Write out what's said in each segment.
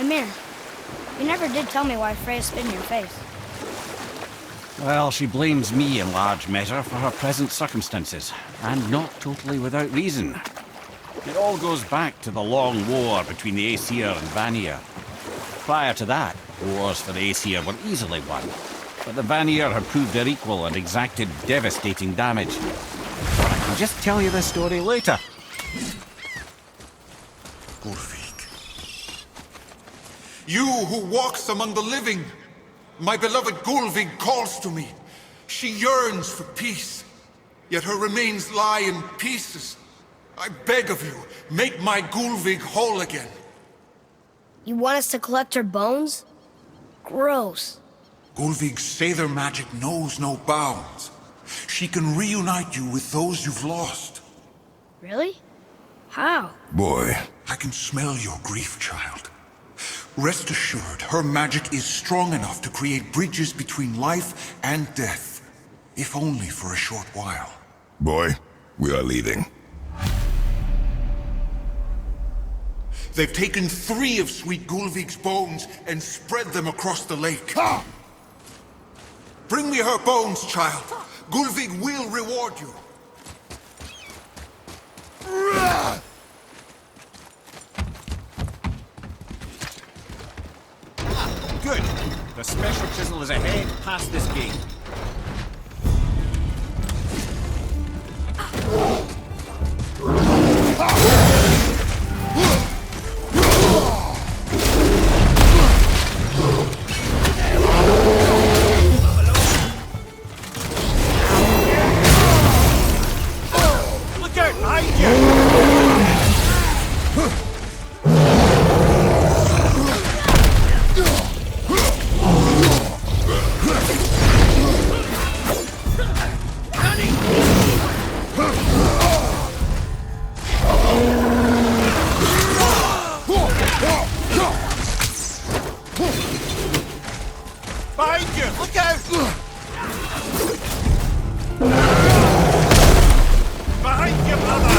Ymir, you never did tell me why Freya spit in your face. Well, she blames me in large measure for her present circumstances, and not totally without reason. It all goes back to the long war between the Aesir and Vanir. Prior to that, wars for the Aesir were easily won, but the Vanir had proved their equal and exacted devastating damage. I can just tell you this story later. Gulvig. You who walks among the living! My beloved Gulvig calls to me. She yearns for peace, yet her remains lie in pieces. I beg of you, make my Gulvig whole again. You want us to collect her bones? Gross. Gulvig's Seidr magic knows no bounds. She can reunite you with those you've lost. Really? How? Boy. I can smell your grief, child. Rest assured, her magic is strong enough to create bridges between life and death, if only for a short while. Boy, we are leaving. They've taken 3 of Sweet Gulvig's bones and spread them across the lake. Bring me her bones, child. Gulvig will reward you. Good. The special chisel is ahead past this gate. Look out behind you! Behind you! Look out! Behind you, brother!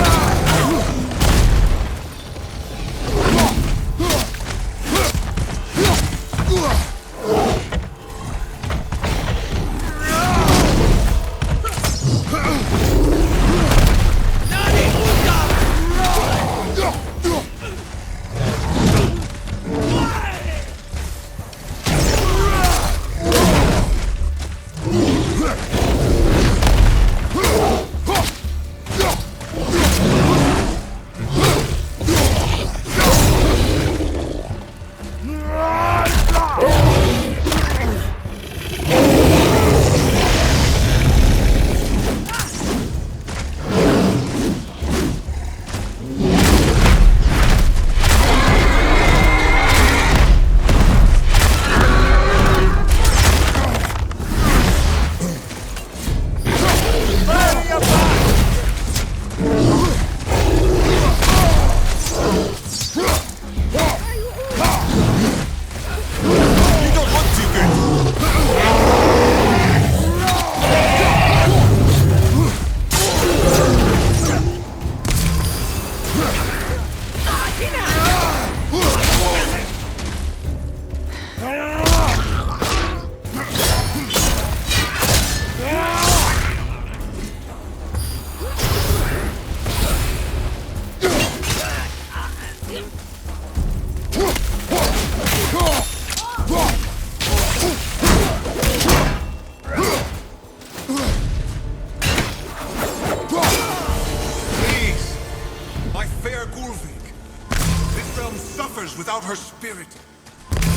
Without her spirit.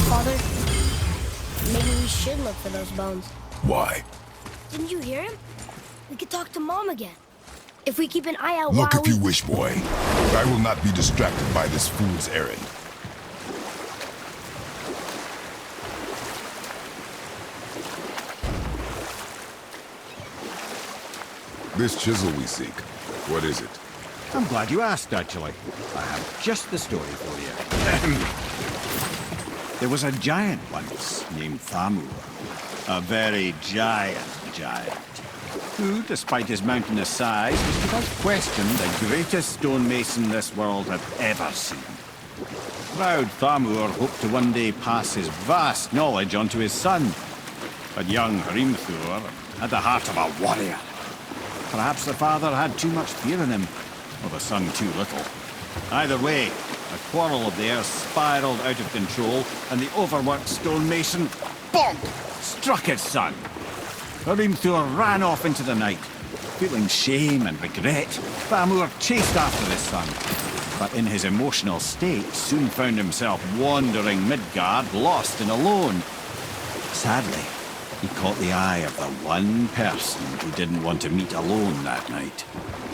Father, maybe we should look for those bones. Why? Didn't you hear him? We could talk to Mom again. If we keep an eye out Look while if you wish, boy. But I will not be distracted by this fool's errand. This chisel we seek, what is it? I'm glad you asked, actually. I have just the story for you. There was a giant once named Thamur. A very giant, who, despite his mountainous size, was without question the greatest stonemason this world had ever seen. proud Thamur hoped to one day pass his vast knowledge on to his son. But young Hrimthur had the heart of a warrior. Perhaps the father had too much fear in him, or the son too little. Either way, a quarrel of theirs spiraled out of control, and the overworked stonemason, bonk, struck his son. Hrimthur ran off into the night. Feeling shame and regret, Thamur chased after his son, but in his emotional state soon found himself wandering Midgard, lost and alone. Sadly, he caught the eye of the one person who didn't want to meet alone that night,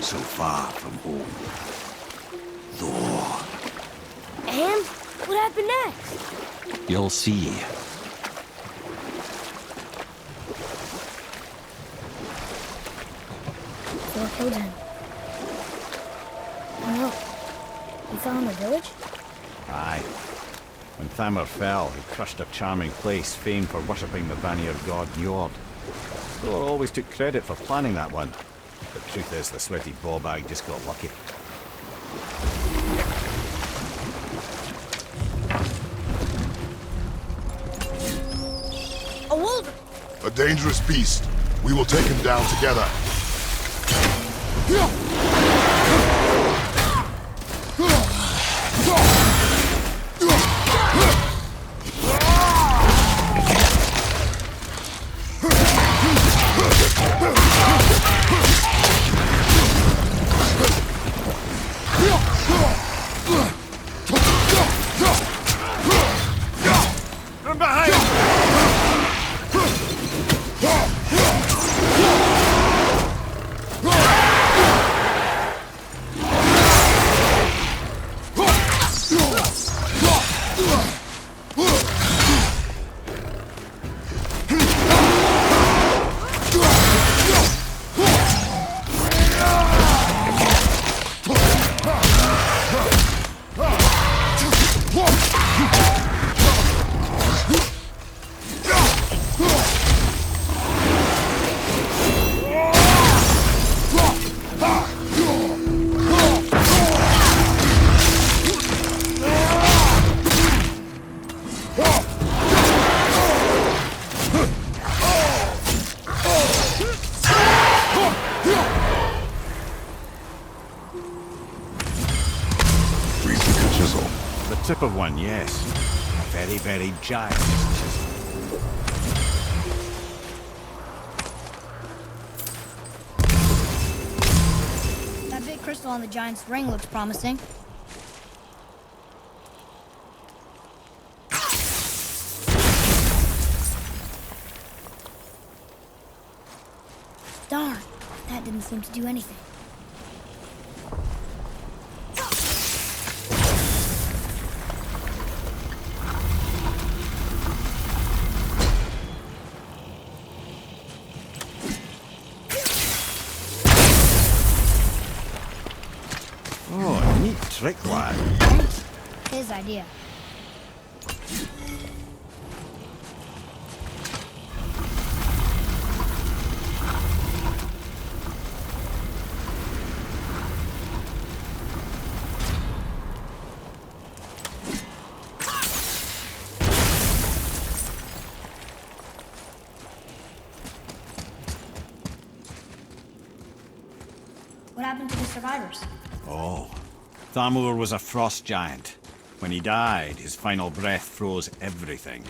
so far from home. Thor. And what happened next? You'll see. Thor killed him. Oh, he fell in the village? Aye. When Thamur fell, he crushed a charming place famed for worshipping the Vanir god Njord. Thor always took credit for planning that one. The truth is, the sweaty ballbag just got lucky. A wolf! A dangerous beast. We will take him down together. From behind! The tip of one, yes. A very, very giant chisel. That big crystal on the giant's ring looks promising. Darn, that didn't seem to do anything. Oh, neat trick, lad. His idea. What happened to the survivors? Oh, Thamur was a frost giant. When he died, his final breath froze everything.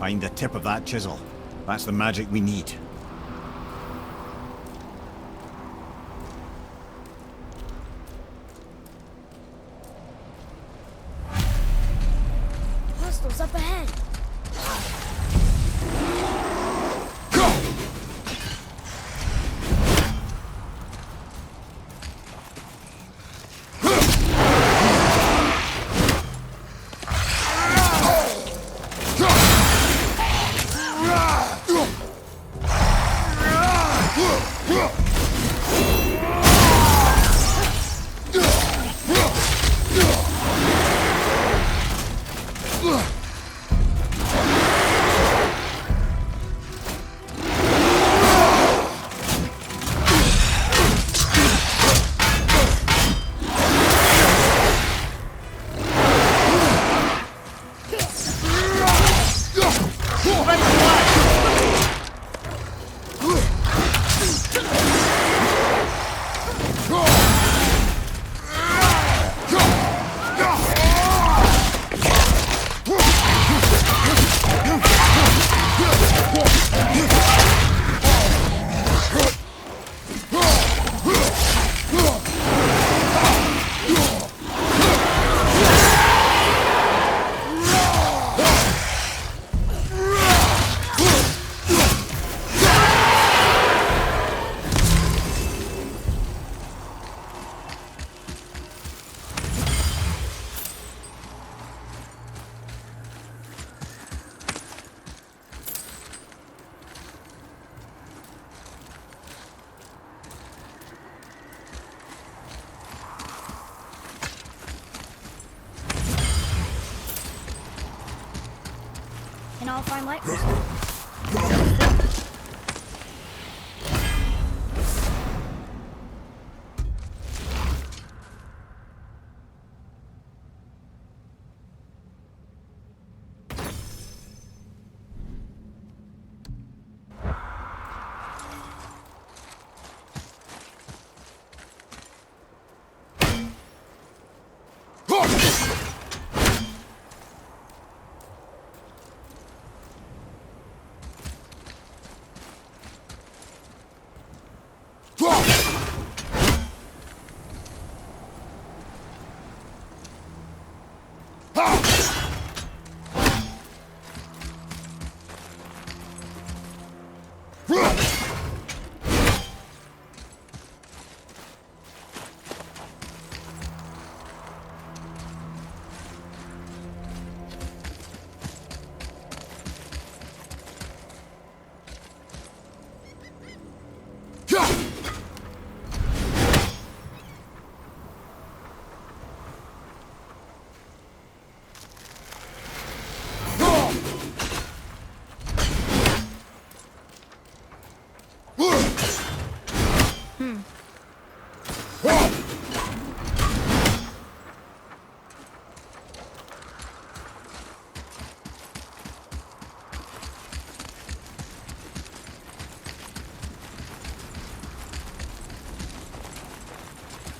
Find the tip of that chisel. That's the magic we need. Hostiles up ahead. And I'll find light crystal.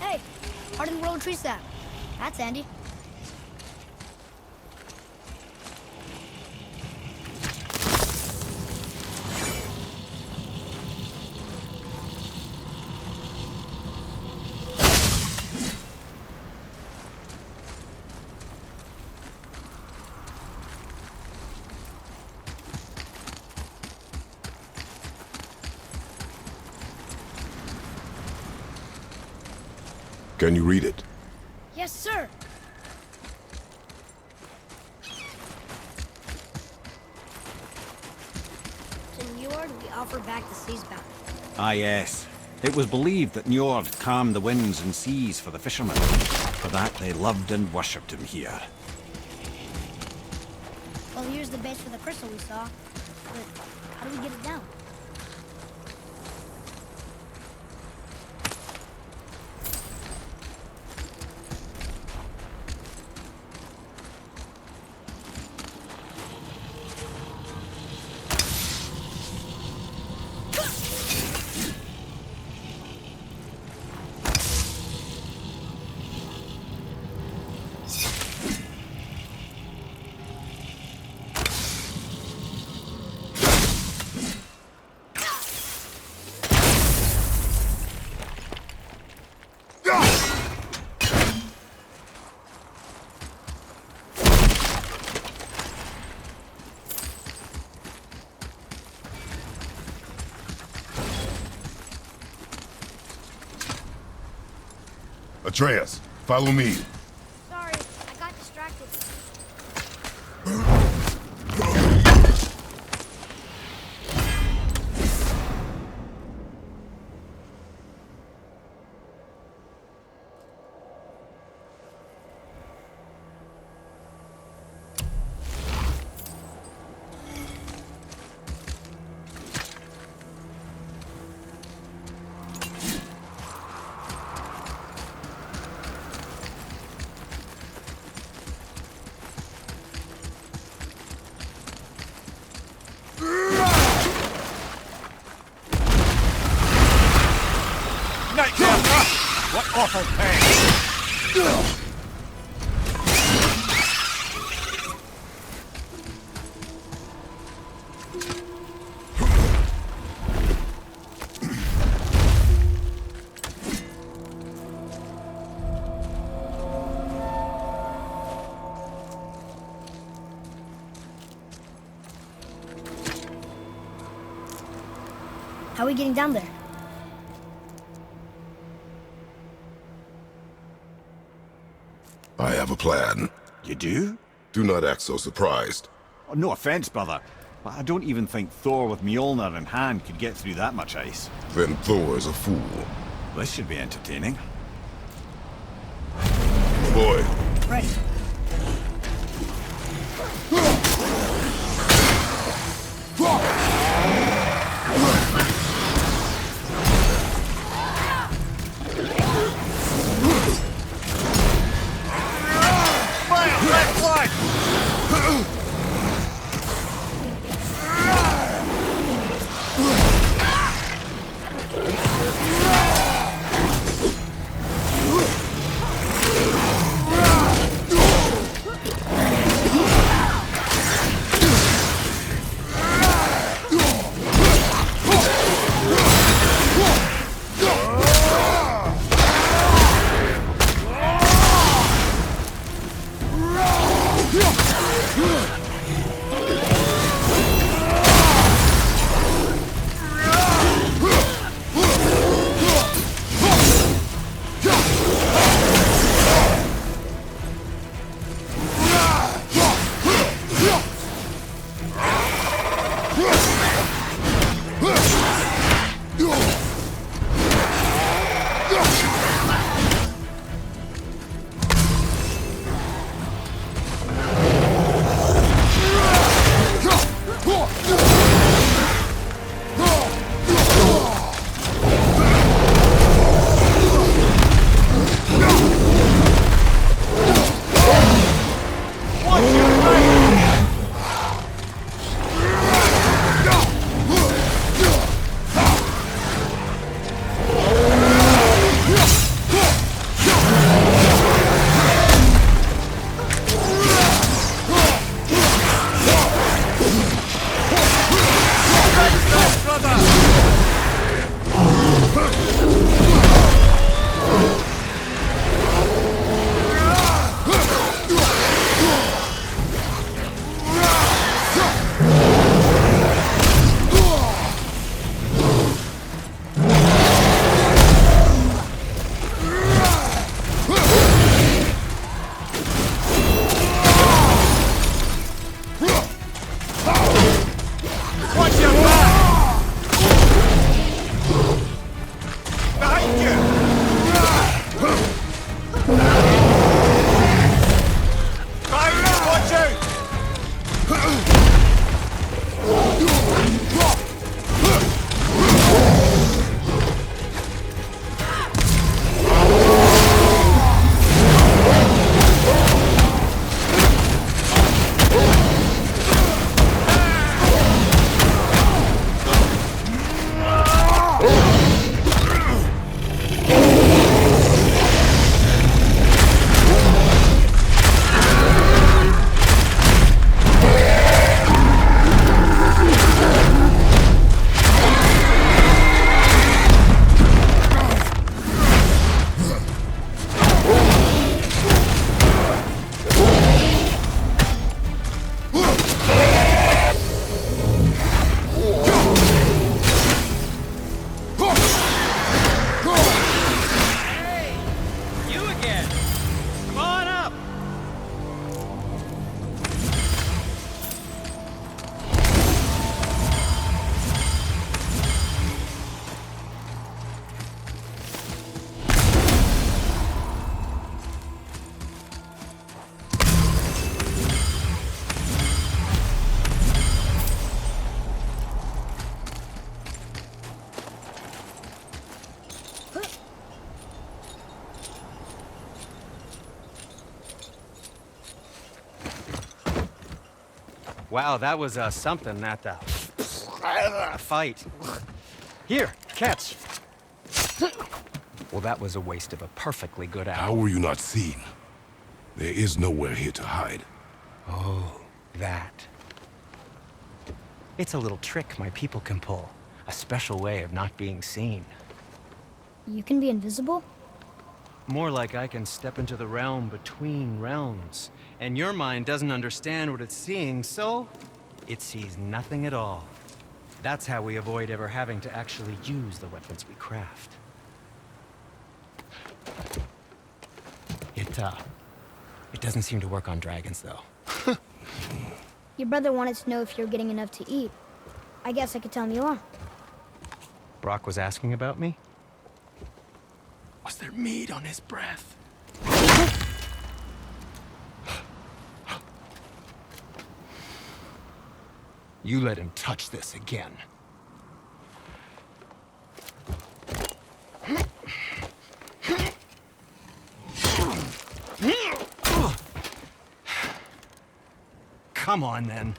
Hey, hardened world tree sap. That's handy. Can you read it? Yes, sir. To Njord, we offer back the sea's bounty. Ah, yes. It was believed that Njord calmed the winds and seas for the fishermen. For that, they loved and worshipped him here. Well, here's the base for the crystal we saw. But how do we get it down? Atreus, follow me. Sorry, I got distracted. What awful pain! How are we getting down there? I have a plan. You do? Do not act so surprised. Oh, no offense, brother, but I don't even think Thor with Mjolnir in hand could get through that much ice. Then Thor is a fool. This should be entertaining. Boy, Right. Wow, that was something at the fight. Here, catch. Well, that was a waste of a perfectly good How hour. were you not seen? There is nowhere here to hide. Oh, that. It's a little trick my people can pull. A special way of not being seen. You can be invisible? More like I can step into the realm between realms. And your mind doesn't understand what it's seeing, so it sees nothing at all. That's how we avoid ever having to actually use the weapons we craft. It doesn't seem to work on dragons, though. Your brother wanted to know if you're getting enough to eat. I guess I could tell him you are. Brock was asking about me? Was there meat on his breath? You let him touch this again. Come on, then.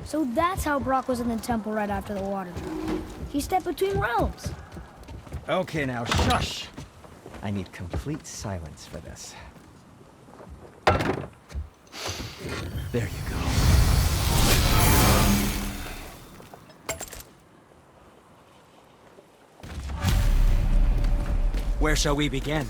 So that's how Brock was in the temple right after the water drop. He stepped between realms. Okay, now shush. I need complete silence for this. There you go. Where shall we begin?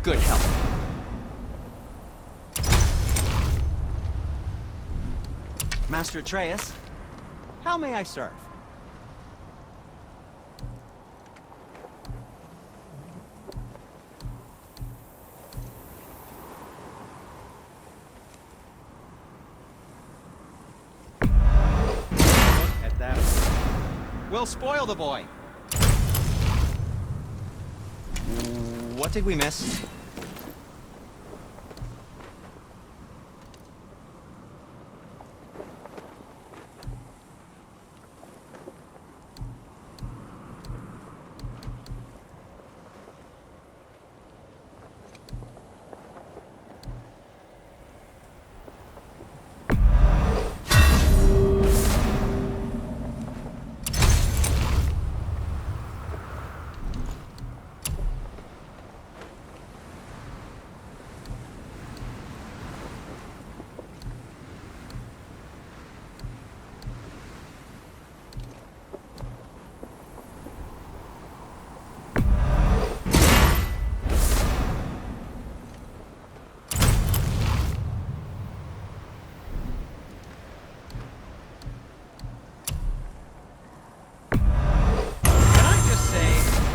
Good health. Master Atreus, how may I serve? Look at that. We'll spoil the boy. What did we miss?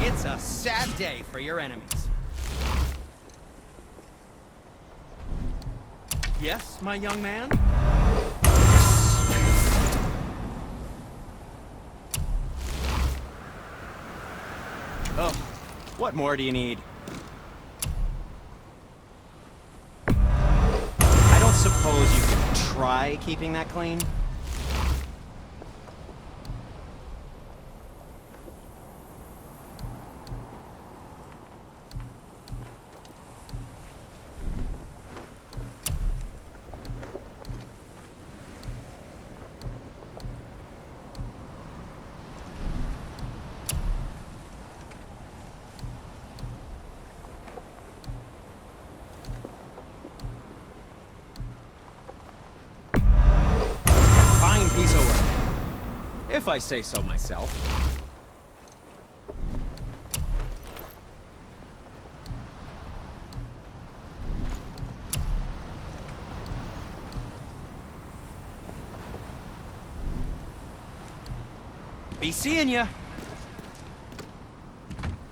It's a sad day for your enemies. Yes, my young man? Oh, what more do you need? I don't suppose you could try keeping that clean? Piece of work, if I say so myself. Be seeing ya.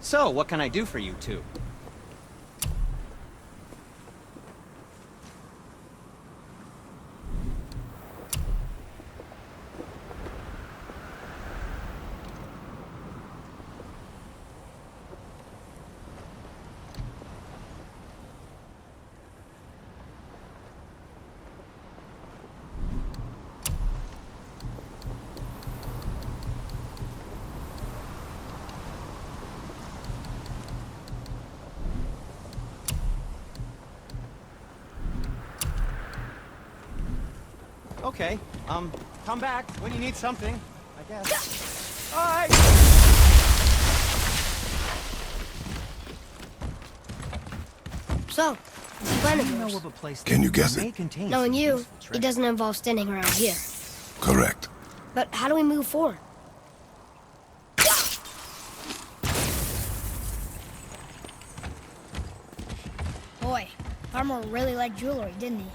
So, what can I do for you two? Okay, come back when you need something, I guess. Alright! So, what's the plan of Know yours? of a place Can you that guess may it? contain Knowing some you, useful it treasure. doesn't involve standing around here. Correct. But how do we move forward? Boy, Farmer really liked jewelry, didn't he?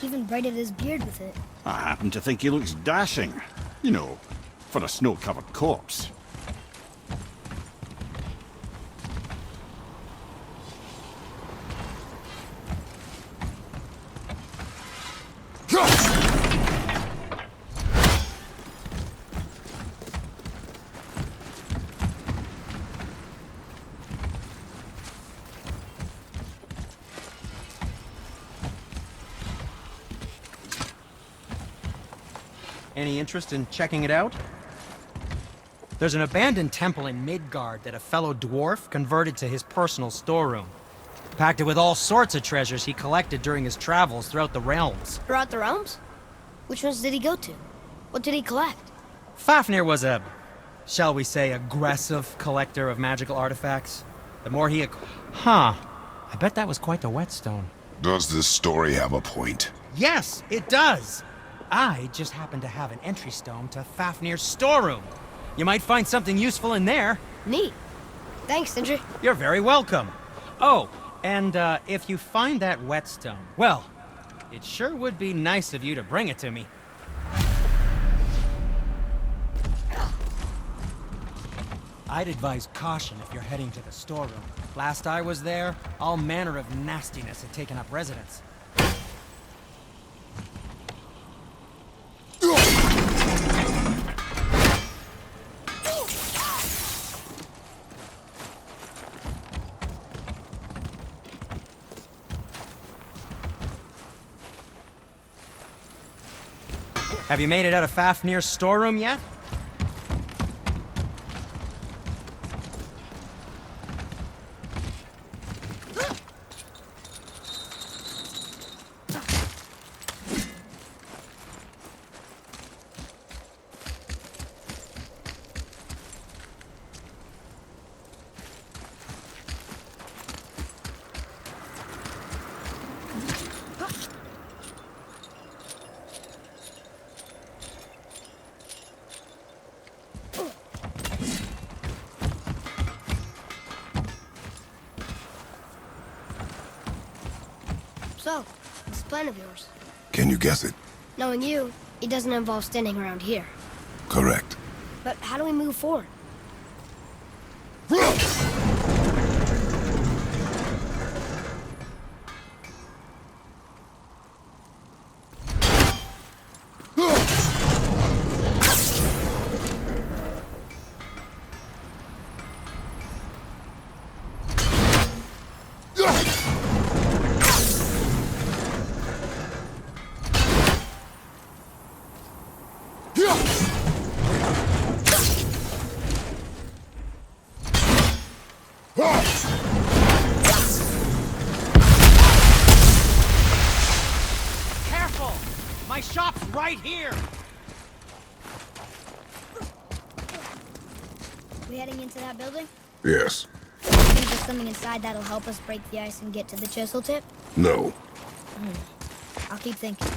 He even braided his beard with it. I happen to think he looks dashing. You know, for a snow-covered corpse. Any interest in checking it out? There's an abandoned temple in Midgard that a fellow dwarf converted to his personal storeroom. Packed it with all sorts of treasures he collected during his travels throughout the realms. Throughout the realms? Which ones did he go to? What did he collect? Fafnir was a, shall we say, aggressive collector of magical artifacts. The more he I bet that was quite the whetstone. Does this story have a point? Yes, it does! I just happen to have an entry stone to Fafnir's storeroom. You might find something useful in there. Neat. Thanks, Sindri. You're very welcome. Oh, and if you find that whetstone, well, it sure would be nice of you to bring it to me. I'd advise caution if you're heading to the storeroom. Last I was there, all manner of nastiness had taken up residence. Have you made it out of Fafnir's storeroom yet? So, what's the plan of yours? Can you guess it? Knowing you, it doesn't involve standing around here. Correct. But how do we move forward? shop's right here! We heading into that building? Yes. You think there's something inside that'll help us break the ice and get to the chisel tip? No. I'll keep thinking.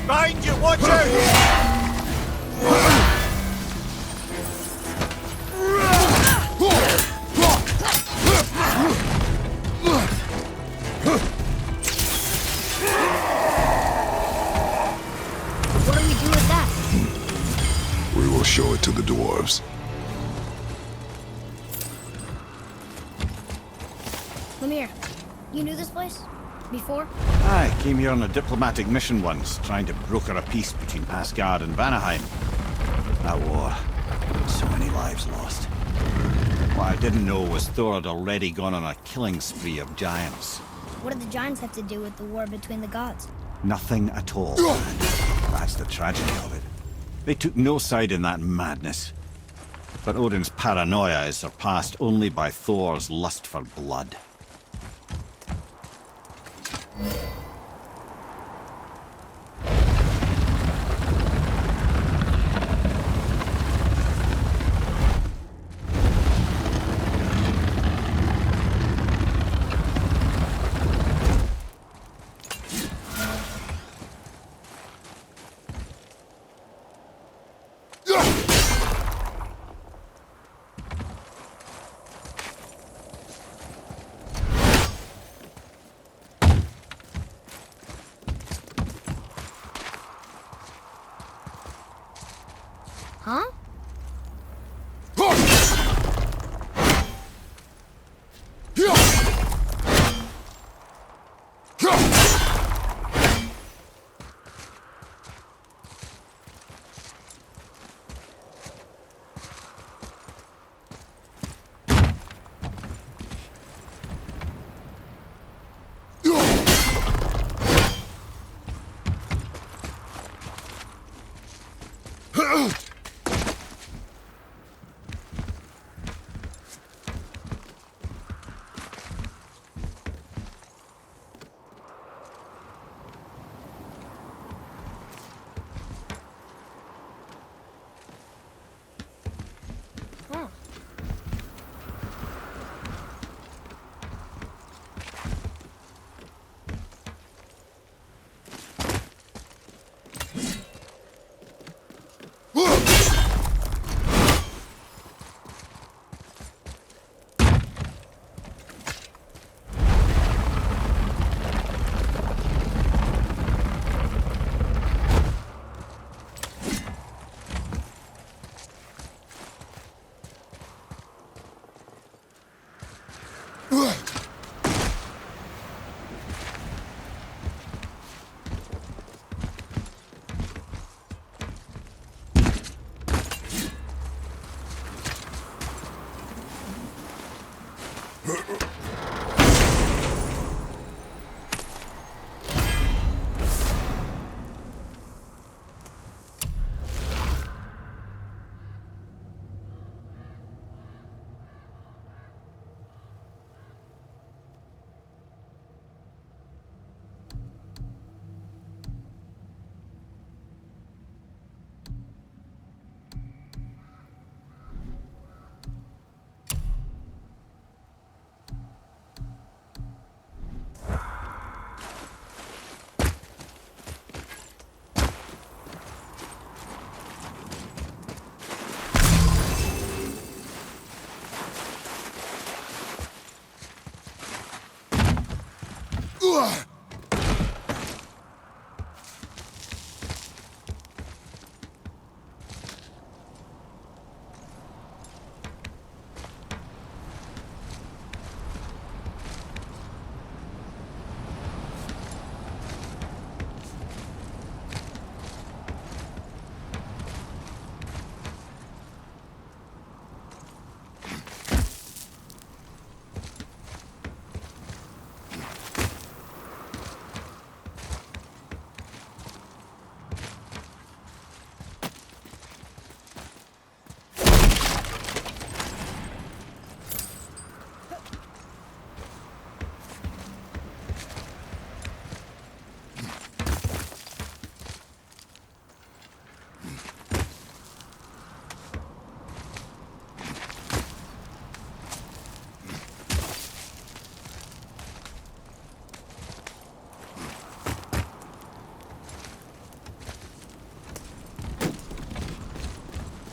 Behind you, watch out! What do we do with that? We will show it to the dwarves. Lemire, you knew this place? Before? I came here on a diplomatic mission once, trying to broker a peace between Asgard and Vanaheim. That war. So many lives lost. What I didn't know was Thor had already gone on a killing spree of giants. What did the giants have to do with the war between the gods? Nothing at all. That's the tragedy of it. They took no side in that madness. But Odin's paranoia is surpassed only by Thor's lust for blood.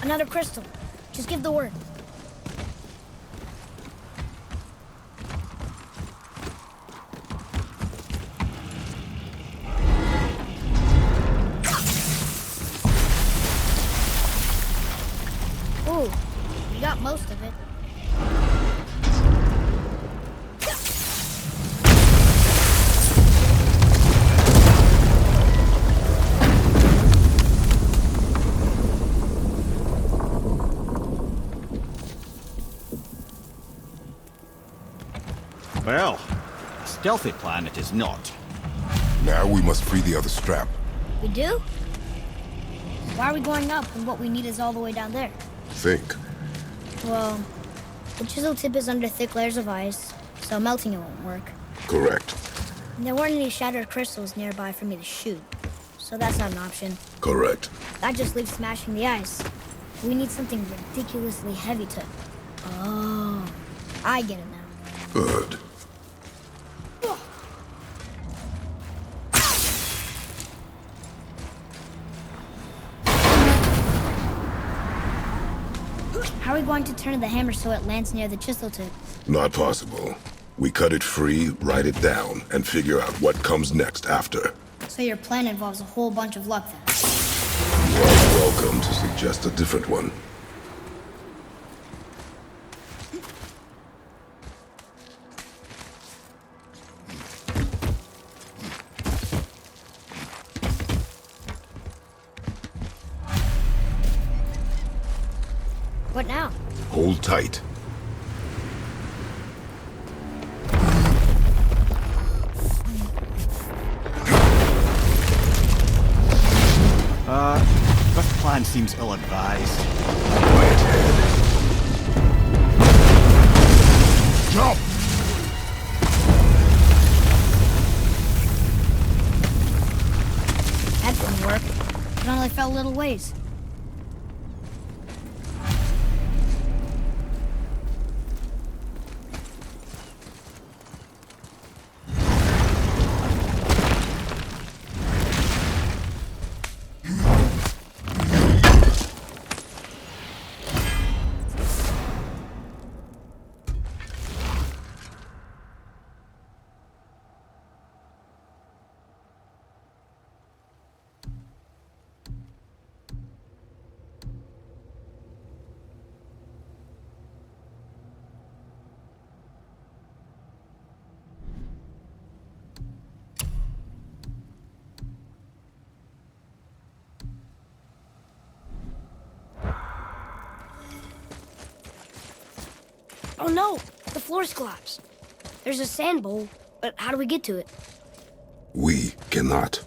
Another crystal. Just give the word. Ooh, you got most of it. Well, a stealthy plan it is not. Now we must free the other strap. We do? Why are we going up when what we need is all the way down there? Think. Well, the chisel tip is under thick layers of ice, so melting it won't work. Correct. And there weren't any shattered crystals nearby for me to shoot, so that's not an option. Correct. That just leaves smashing the ice. We need something ridiculously heavy to... Oh, I get it now. Good. How are we going to turn the hammer so it lands near the chisel tip? Not possible. We cut it free, write it down, and figure out what comes next after. So your plan involves a whole bunch of luck then? You are welcome to suggest a different one. What now? Hold tight. This plan seems ill-advised. Quiet head. Jump! That didn't work. It only fell a little ways. Oh no! The floor's collapsed. There's a sand bowl, but how do we get to it? We cannot.